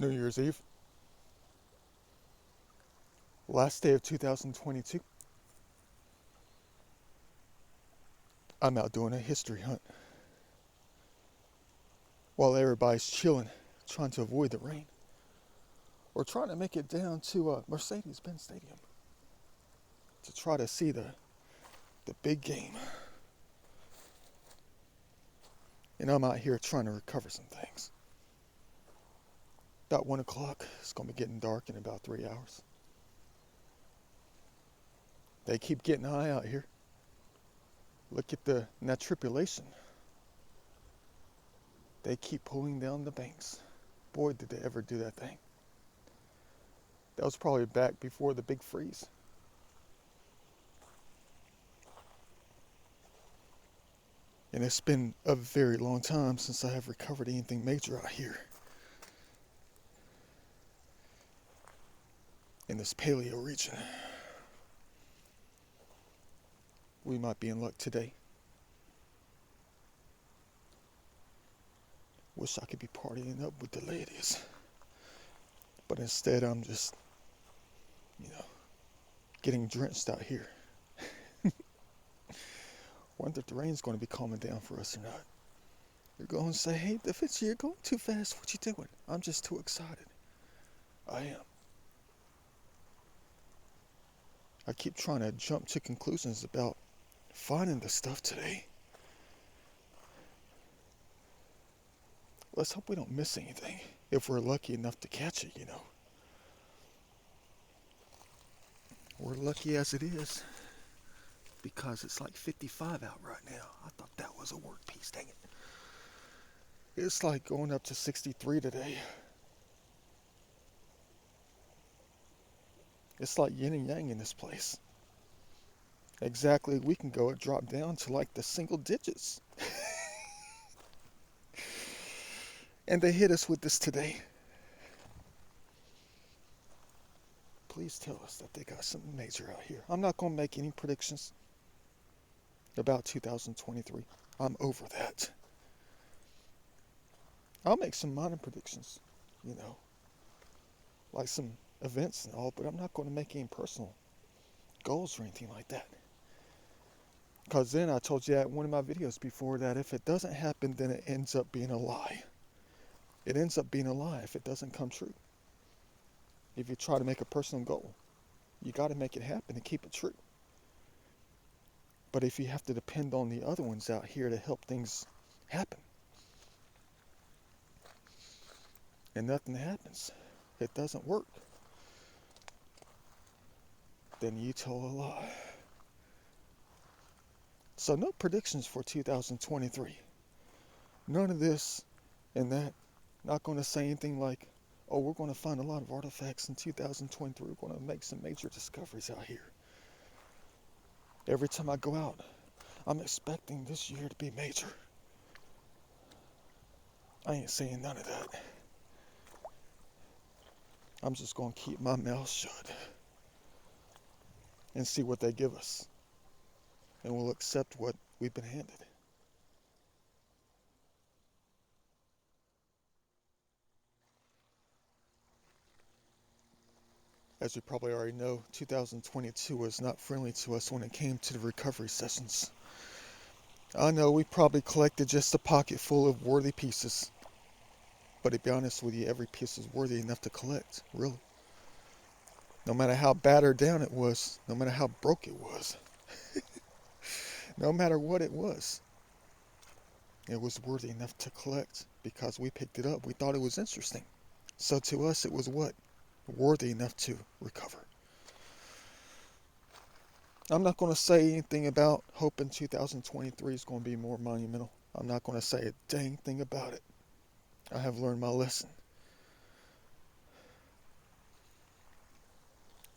New Year's Eve, last day of 2022. I'm out doing a history hunt while everybody's chilling, trying to avoid the rain, or trying to make it down to Mercedes-Benz Stadium to try to see the big game. And I'm out here trying to recover some things. About 1 o'clock, it's going to be getting dark in about 3 hours. They keep getting high out here. Look at that tribulation. They keep pulling down the banks. Boy, did they ever do that thing. That was probably back before the big freeze. And it's been a very long time since I have recovered anything major out here in this paleo region. We might be in luck today. Wish I could be partying up with the ladies. But instead I'm just, getting drenched out here. Wonder if the rain's going to be calming down for us or not. You're going to say, hey, Da Vinci, you're going too fast. What you doing? I'm just too excited. I am. I keep trying to jump to conclusions about finding the stuff today. Let's hope we don't miss anything if we're lucky enough to catch it, We're lucky as it is because it's like 55 out right now. I thought that was a word piece, dang it. It's like going up to 63 today. It's like yin and yang in this place. Exactly a week ago, it dropped down to like the single digits. And they hit us with this today. Please tell us that they got something major out here. I'm not going to make any predictions about 2023. I'm over that. I'll make some minor predictions, like some events and all, but I'm not going to make any personal goals or anything like that. Because then I told you at one of my videos before that if it doesn't happen, then it ends up being a lie. It ends up being a lie if it doesn't come true. If you try to make a personal goal, you got to make it happen and keep it true. But if you have to depend on the other ones out here to help things happen, and nothing happens, it doesn't work, then you told a lie. So no predictions for 2023. None of this and that. Not going to say anything like, oh, we're going to find a lot of artifacts in 2023. We're going to make some major discoveries out here. Every time I go out, I'm expecting this year to be major. I ain't saying none of that. I'm just going to keep my mouth shut and see what they give us. And we'll accept what we've been handed. As you probably already know, 2022 was not friendly to us when it came to the recovery sessions. I know we probably collected just a pocket full of worthy pieces. But to be honest with you, every piece is worthy enough to collect, really. No matter how battered down it was, no matter how broke it was, no matter what it was worthy enough to collect because we picked it up. We thought it was interesting. So to us, it was what? Worthy enough to recover. I'm not going to say anything about hoping 2023 is going to be more monumental. I'm not going to say a dang thing about it. I have learned my lesson.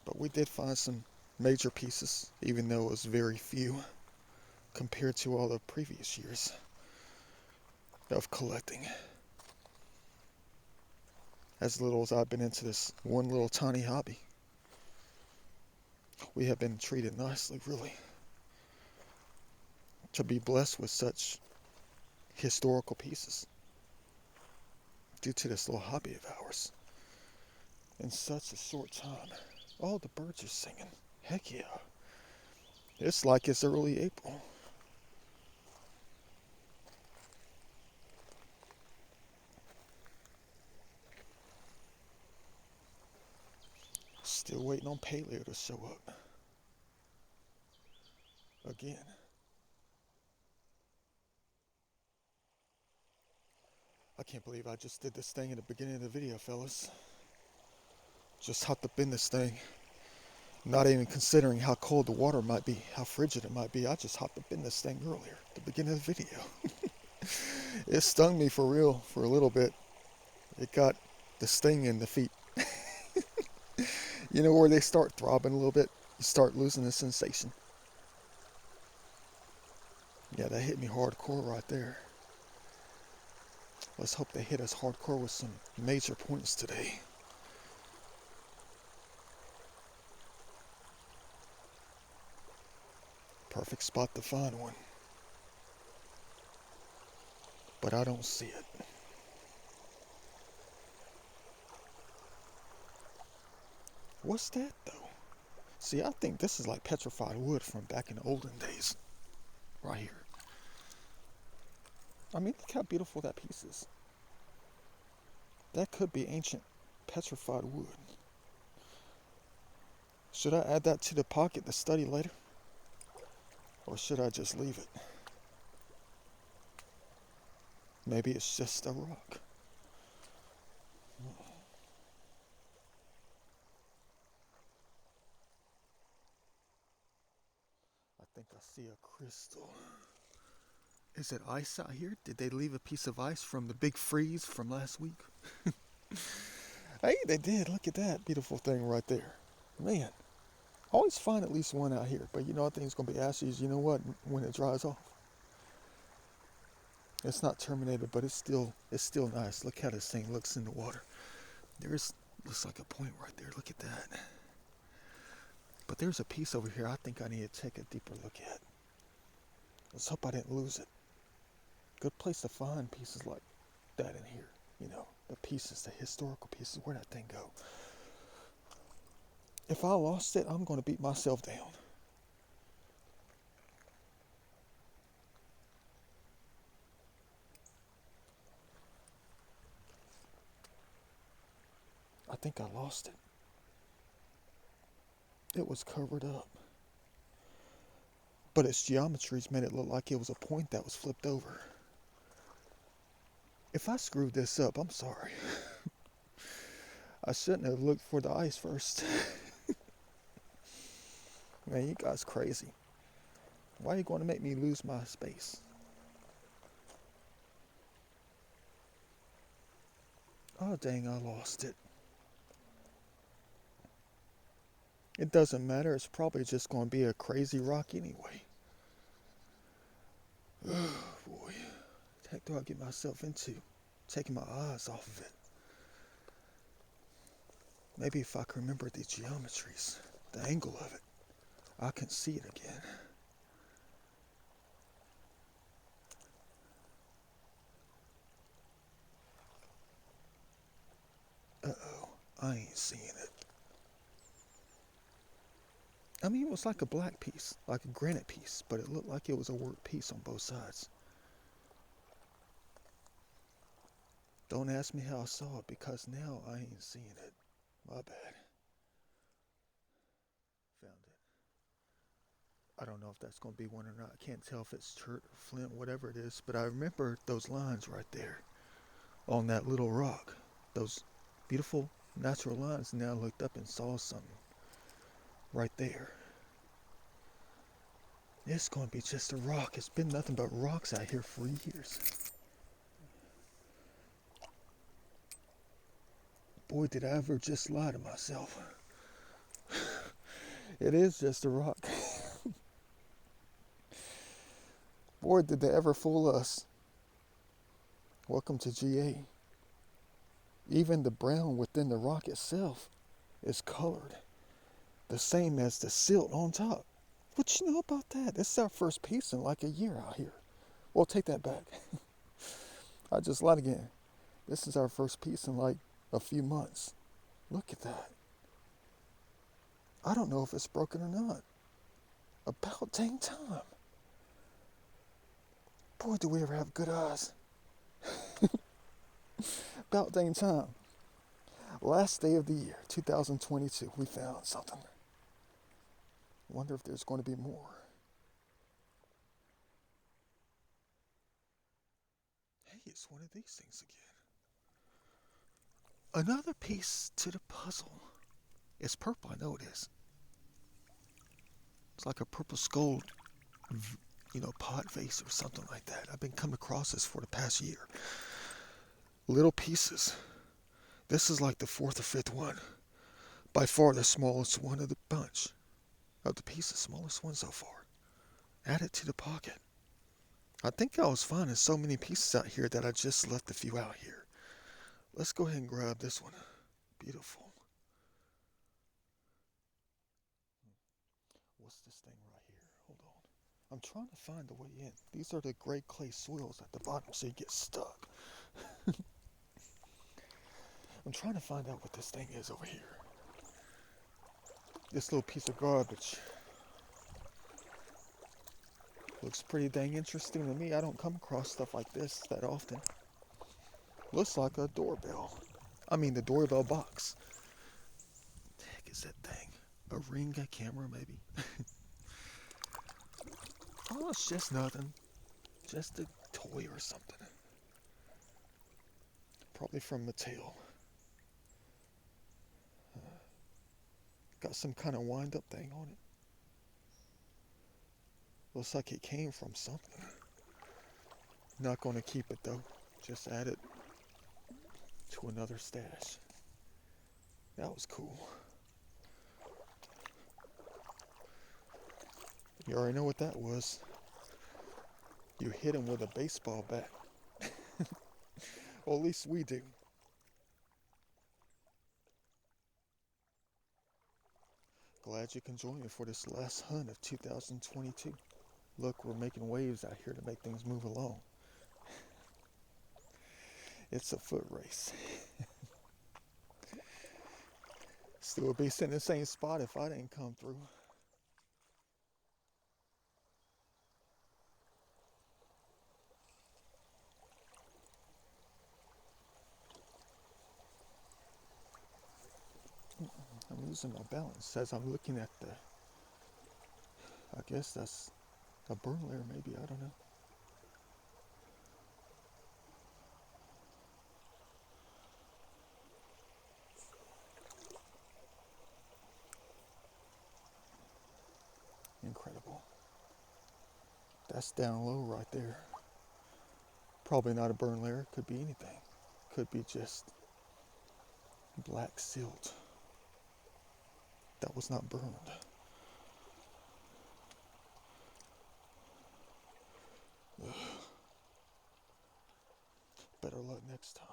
But we did find some major pieces, even though it was very few compared to all the previous years of collecting. As little as I've been into this one little tiny hobby, we have been treated nicely, really. To be blessed with such historical pieces due to this little hobby of ours. in such a short time. All the birds are singing. Heck yeah. It's like it's early April. Still waiting on Paleo to show up. Again. I can't believe I just did this thing in the beginning of the video, fellas. Just hopped up in this thing. Not even considering how cold the water might be, how frigid it might be. I just hopped up in this thing earlier, at the beginning of the video. It stung me for real for a little bit. It got the sting in the feet. You know where they start throbbing a little bit? You start losing the sensation. Yeah, that hit me hardcore right there. Let's hope they hit us hardcore with some major points today. Perfect spot to find one. But I don't see it. What's that though? See, I think this is like petrified wood from back in the olden days. Right here. I mean, look how beautiful that piece is. That could be ancient petrified wood. Should I add that to the pocket to study later? Or should I just leave it? Maybe it's just a rock. I think I see a crystal. Is it ice out here? Did they leave a piece of ice from the big freeze from last week? Hey, they did. Look at that beautiful thing right there. Man, always find at least one out here. But you know, I think it's going to be ashes. You know what? When it dries off. It's not terminated, but it's still nice. Look how this thing looks in the water. Looks like a point right there. Look at that. But there's a piece over here I think I need to take a deeper look at. Let's hope I didn't lose it. Good place to find pieces like that in here. You know, the pieces, the historical pieces. Where'd that thing go? If I lost it, I'm going to beat myself down. I think I lost it. It was covered up. But its geometries made it look like it was a point that was flipped over. If I screwed this up, I'm sorry. I shouldn't have looked for the ice first. Man, you guys crazy. Why are you going to make me lose my space? Oh dang, I lost it. It doesn't matter, it's probably just going to be a crazy rock anyway. Oh boy. What the heck do I get myself into? Taking my eyes off of it. Maybe if I can remember the geometries, the angle of it, I can see it again. Uh-oh, I ain't seeing it. I mean, it was like a black piece, like a granite piece, but it looked like it was a worked piece on both sides. Don't ask me how I saw it, because now I ain't seeing it. My bad. Found it. I don't know if that's going to be one or not. I can't tell if it's chert or flint, whatever it is, but I remember those lines right there on that little rock. Those beautiful natural lines. Now I looked up and saw something right there. It's going to be just a rock. It's been nothing but rocks out here for years. Boy, did I ever just lie to myself. It is just a rock. Boy, did they ever fool us. Welcome to GA. Even the brown within the rock itself is colored the same as the silt on top. What you know about that? This is our first piece in like a year out here. Well, take that back. I just lied again. This is our first piece in like a few months. Look at that. I don't know if it's broken or not. About dang time. Boy, do we ever have good eyes. About dang time. Last day of the year, 2022, we found something. Wonder if there's going to be more. Hey, it's one of these things again. Another piece to the puzzle. It's purple, I know it is. It's like a purple skull, pot vase or something like that. I've been coming across this for the past year. Little pieces. This is like the fourth or fifth one. By far the smallest one of the bunch. Of the pieces, smallest one so far. Add it to the pocket. I think I was finding so many pieces out here that I just left a few out here. Let's go ahead and grab this one. Beautiful. What's this thing right here? Hold on. I'm trying to find the way in. These are the gray clay soils at the bottom so you get stuck. I'm trying to find out what this thing is over here. This little piece of garbage. Looks pretty dang interesting to me. I don't come across stuff like this that often. Looks like a doorbell. I mean the doorbell box. What the heck is that thing? A ring, a camera maybe? Oh, it's just nothing. Just a toy or something. Probably from Mattel. Got some kind of wind up thing on it. Looks like it came from something. Not going to keep it though. Just add it to another stash. That was cool. You already know what that was. You hit him with a baseball bat. Or at least we do. Glad you can join me for this last hunt of 2022. Look, we're making waves out here to make things move along. It's a foot race. Still would be sitting in the same spot if I didn't come through. I'm losing my balance as I'm looking at the... I guess that's a burn layer maybe, I don't know. Incredible. That's down low right there. Probably not a burn layer, could be anything. Could be just black silt that was not burned. Ugh. Better luck next time.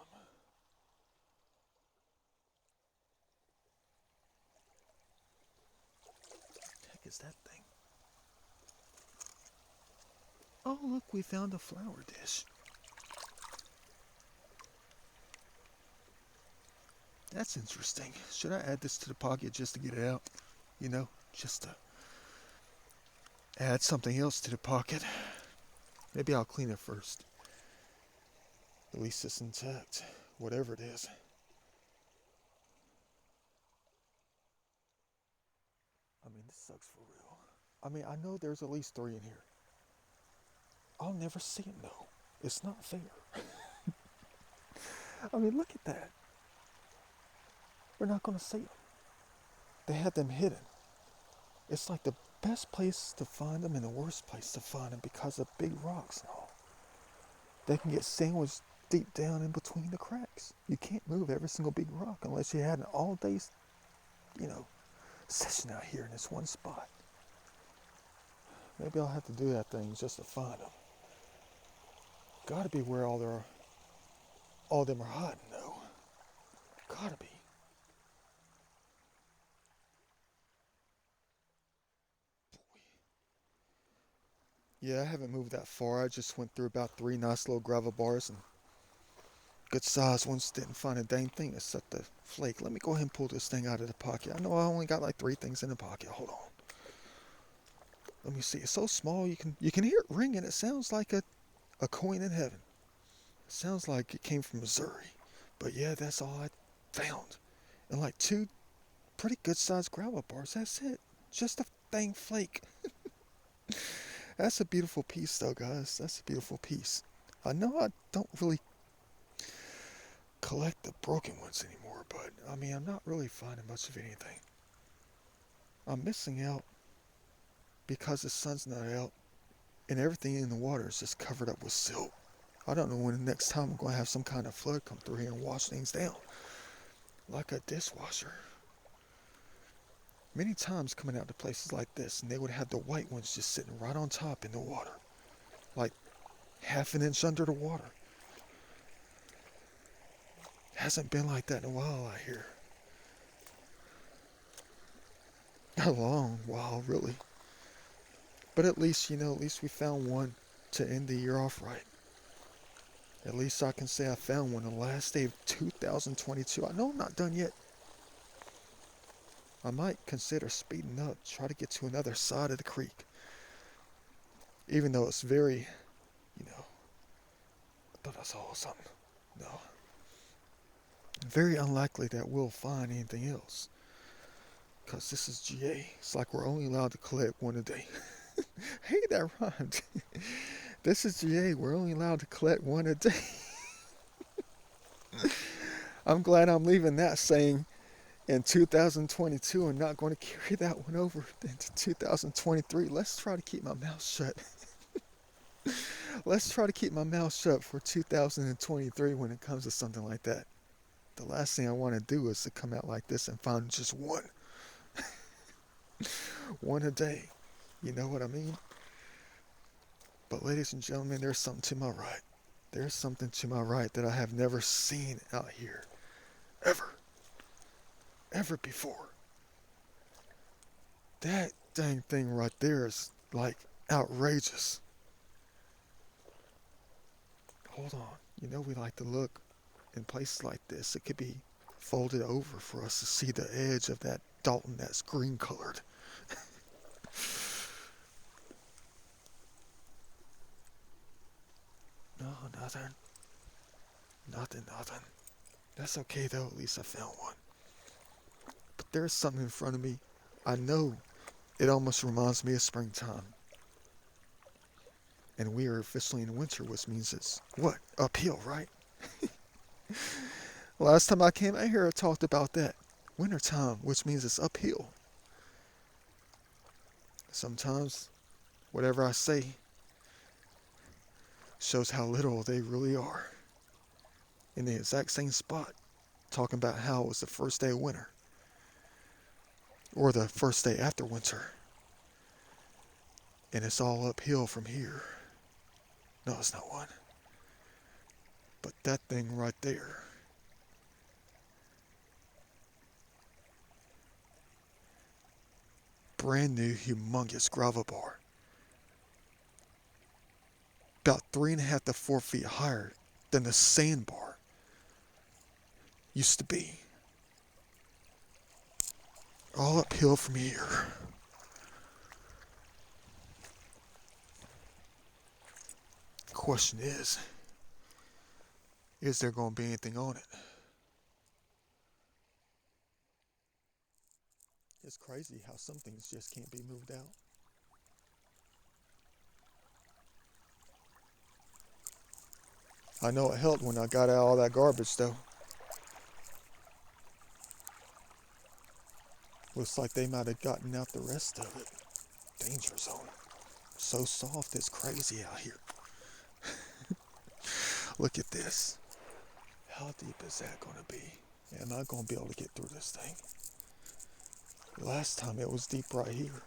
What the heck is that thing? Oh, look, we found a flower dish. That's interesting. Should I add this to the pocket just to get it out? Just to add something else to the pocket. Maybe I'll clean it first. At least it's intact, whatever it is. I mean, this sucks for real. I mean, I know there's at least 3 in here. I'll never see them though. It's not fair. I mean, look at that. We're not gonna see them. They have them hidden. It's like the best place to find them and the worst place to find them because of big rocks and all. They can get sandwiched deep down in between the cracks. You can't move every single big rock unless you had an all-day, session out here in this one spot. Maybe I'll have to do that thing just to find them. Gotta be where all them are hiding though. Gotta be. Yeah, I haven't moved that far. I just went through about 3 nice little gravel bars and good sized ones. Didn't find a dang thing except the flake. Let me go ahead and pull this thing out of the pocket. I know I only got like 3 things in the pocket. Hold on. Let me see. It's so small you can hear it ringing. It sounds like a coin in heaven. It sounds like it came from Missouri. But yeah, that's all I found. And like 2 pretty good sized gravel bars. That's it. Just a dang flake. That's a beautiful piece though, guys. That's a beautiful piece. I know I don't really collect the broken ones anymore, but I mean, I'm not really finding much of anything. I'm missing out because the sun's not out and everything in the water is just covered up with silt. I don't know when the next time I'm going to have some kind of flood come through here and wash things down. Like a dishwasher. Many times coming out to places like this, and they would have the white ones just sitting right on top in the water. Like half an inch under the water. Hasn't been like that in a while, I hear. A long while, really. But at least, at least we found one to end the year off right. At least I can say I found one on the last day of 2022. I know I'm not done yet. I might consider speeding up, try to get to another side of the creek. Even though it's very, I thought I saw something. No. Very unlikely that we'll find anything else. Because this is GA. It's like we're only allowed to collect one a day. Hey, that rhymed. This is GA. We're only allowed to collect one a day. I'm glad I'm leaving that saying in 2022 and not going to carry that one over into 2023. Let's try to keep my mouth shut. Let's try to keep my mouth shut for 2023 when it comes to something like that. The last thing I want to do is to come out like this and find just one. One a day. You know what I mean? But ladies and gentlemen, there's something to my right. There's something to my right that I have never seen out here. Ever. Ever before. That dang thing right there is like outrageous. Hold on. We like to look in places like this. It could be folded over for us to see the edge of that Dalton that's green colored. No, nothing. Nothing. That's okay though, at least I found one. But there's something in front of me. I know it almost reminds me of springtime. And we are officially in winter, which means it's, what? Uphill, right? Last time I came out here, I talked about that. Wintertime, which means it's uphill. Sometimes, whatever I say shows how little they really are. In the exact same spot, talking about how it was the first day of winter. Or the first day after winter. And it's all uphill from here. No, it's not one. But that thing right there. Brand new, humongous gravel bar. About 3.5 to 4 feet higher than the sandbar used to be. All uphill from here. Question is there going to be anything on it? It's crazy how some things just can't be moved out. I know it helped when I got out all that garbage though. Looks like they might have gotten out the rest of it. Danger zone. So soft, it's crazy out here. Look at this. How deep is that going to be? Am I going to be able to get through this thing? Last time it was deep right here.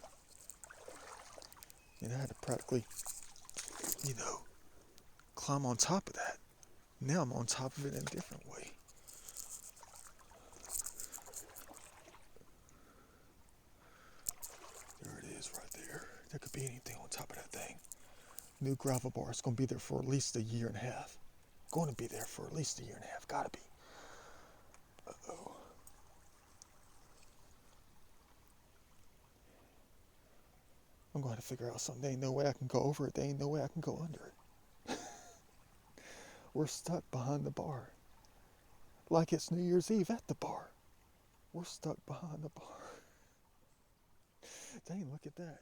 And I had to practically, climb on top of that. Now I'm on top of it in a different way. There it is right there. There could be anything on top of that thing. New gravel bar is going to be there for at least a year and a half. Going to be there for at least a year and a half. Gotta be. Uh-oh. I'm going to figure out something. There ain't no way I can go over it. There ain't no way I can go under it. We're stuck behind the bar. Like it's New Year's Eve at the bar. We're stuck behind the bar. Dang, look at that.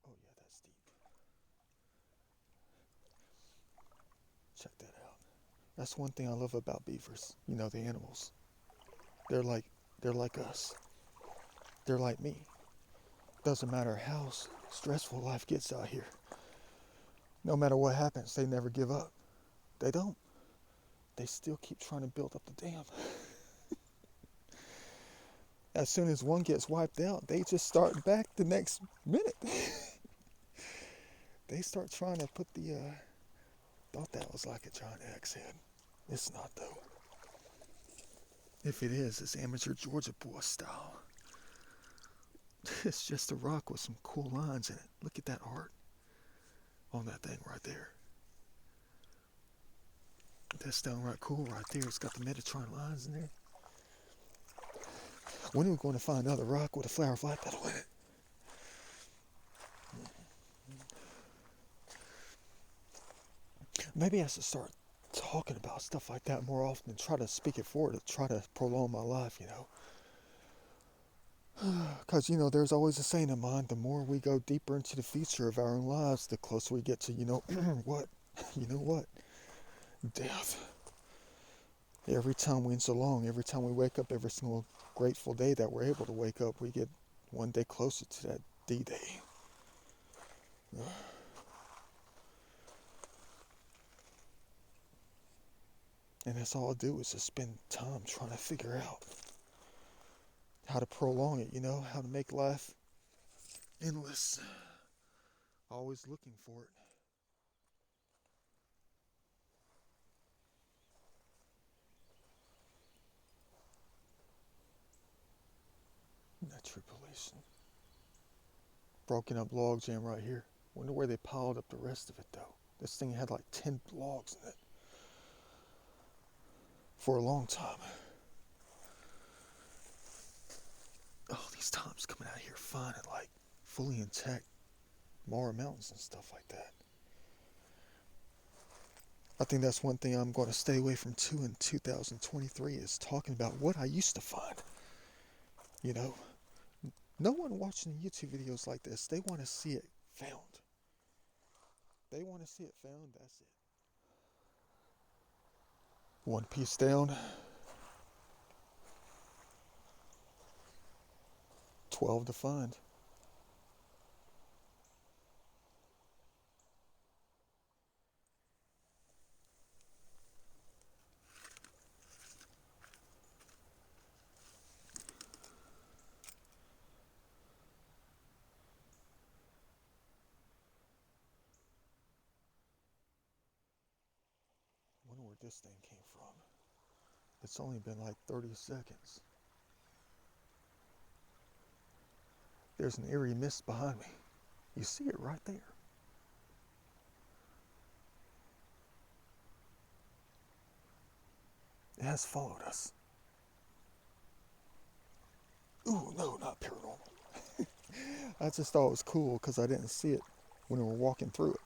Oh yeah, that's deep. Check that out. That's one thing I love about beavers. You know, the animals. They're like they're like us. They're like me. Doesn't matter how stressful life gets out here. No matter what happens, they never give up. They don't. They still keep trying to build up the dam. As soon as one gets wiped out, they just start back the next minute. They start trying to put the, thought that was like a giant axe head. It's not though. If it is, it's amateur Georgia boy style. It's just a rock with some cool lines in it. Look at that art on that thing right there. That's downright cool right there. It's got the Metatron lines in there. When are we going to find another rock with a flower flat petal in it? Maybe I should start talking about stuff like that more often and try to speak it forward to try to prolong my life, you know. Because, you know, there's always a saying in mind, the more we go deeper into the future of our own lives, the closer we get to, you know, what? You know what? Death. Every time we inch along, every time we wake up, every single grateful day that we're able to wake up, we get one day closer to that D-Day. And that's all I do is just spend time trying to figure out how to prolong it, you know, how to make life endless. Always looking for it. That tribulation. Broken up log jam right here. Wonder where they piled up the rest of it though. This thing had like 10 logs in it. For a long time. Oh, these toms coming out here finding like fully intact Mara Mountains and stuff like that. I think that's one thing I'm going to stay away from too in 2023 is talking about what I used to find. You know, no one watching YouTube videos like this, they want to see it found. They want to see it found, that's it. One piece down. 12 to find. Wonder where this thing came from. It's only been like 30 seconds. There's an eerie mist behind me. You see it right there. It has followed us. Ooh, no, not paranormal. I just thought it was cool because I didn't see it when we were walking through it.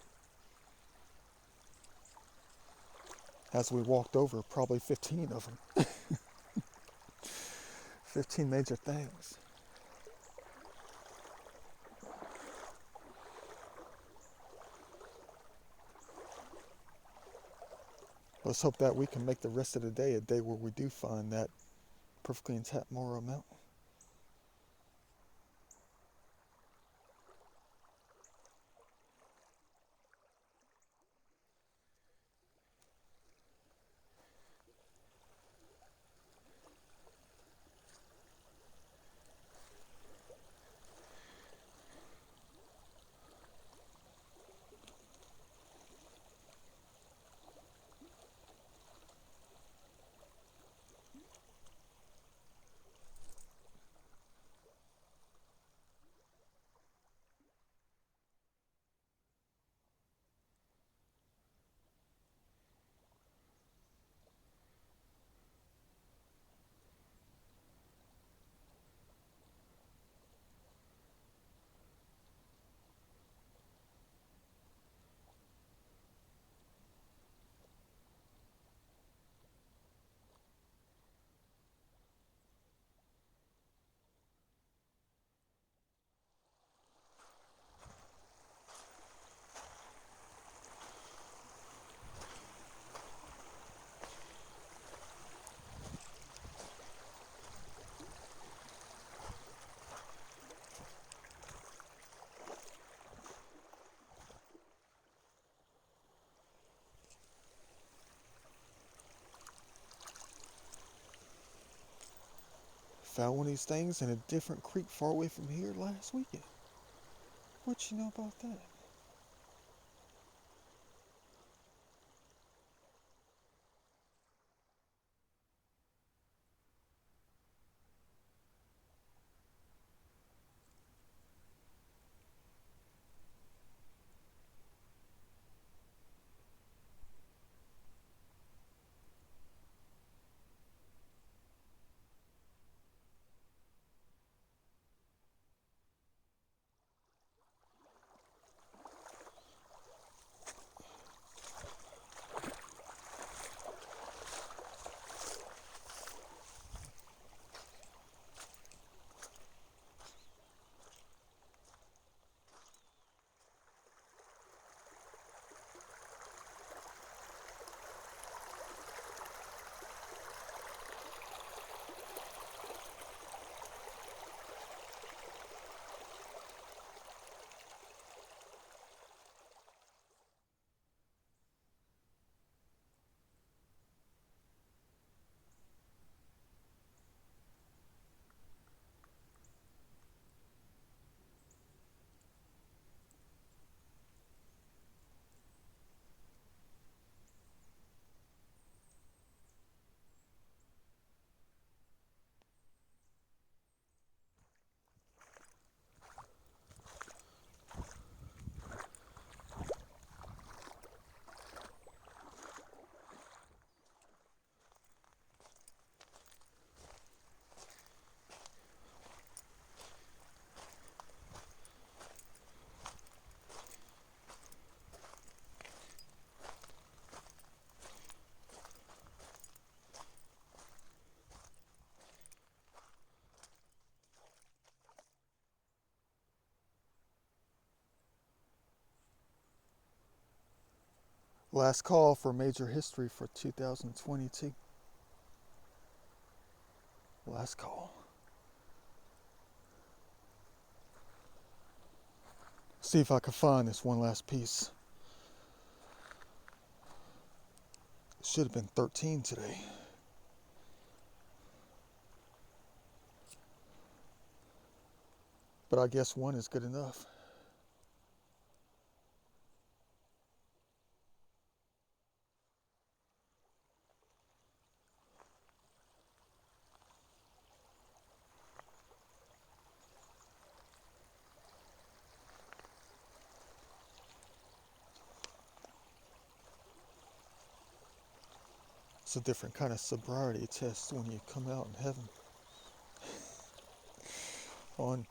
As we walked over, probably 15 of them. 15 major things. Let's hope that we can make the rest of the day a day where we do find that perfectly intact Mara Mountain. found one of these things in a different creek far away from here last weekend. What you know about that? Last call for major history for 2022. Last call. See if I can find this one last piece. It should have been 13 today. But I guess one is good enough. It's a different kind of sobriety test when you come out in heaven on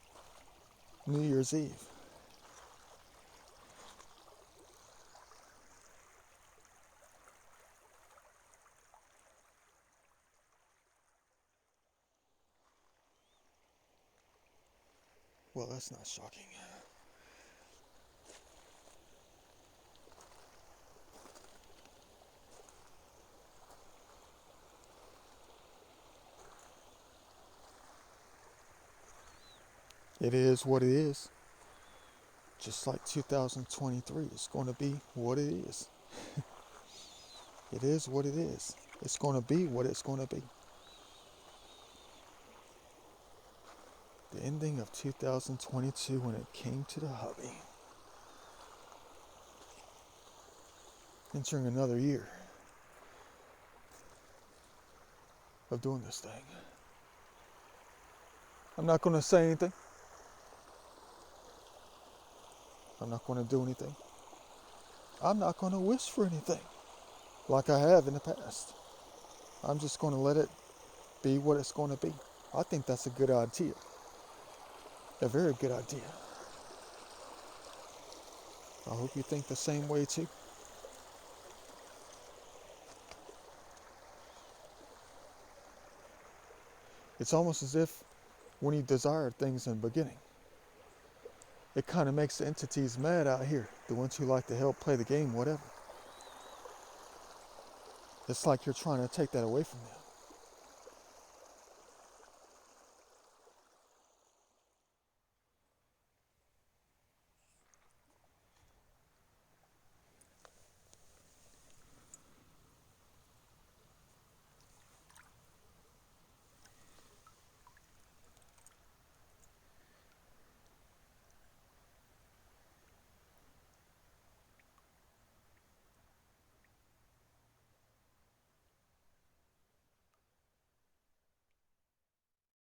New Year's Eve. Well, that's not shocking. It is what it is. Just like 2023, it's going to be what it is. It is what it is. It's going to be what it's going to be. The ending of 2022 when it came to the hobby. Entering another year of doing this thing. I'm not going to say anything. I'm not going to do anything. I'm not going to wish for anything like I have in the past. I'm just going to let it be what it's going to be. I think that's a good idea. A very good idea. I hope you think the same way too. It's almost as if when you desired things in the beginning, it kind of makes the entities mad out here, the ones who like to help play the game, whatever. It's like you're trying to take that away from them.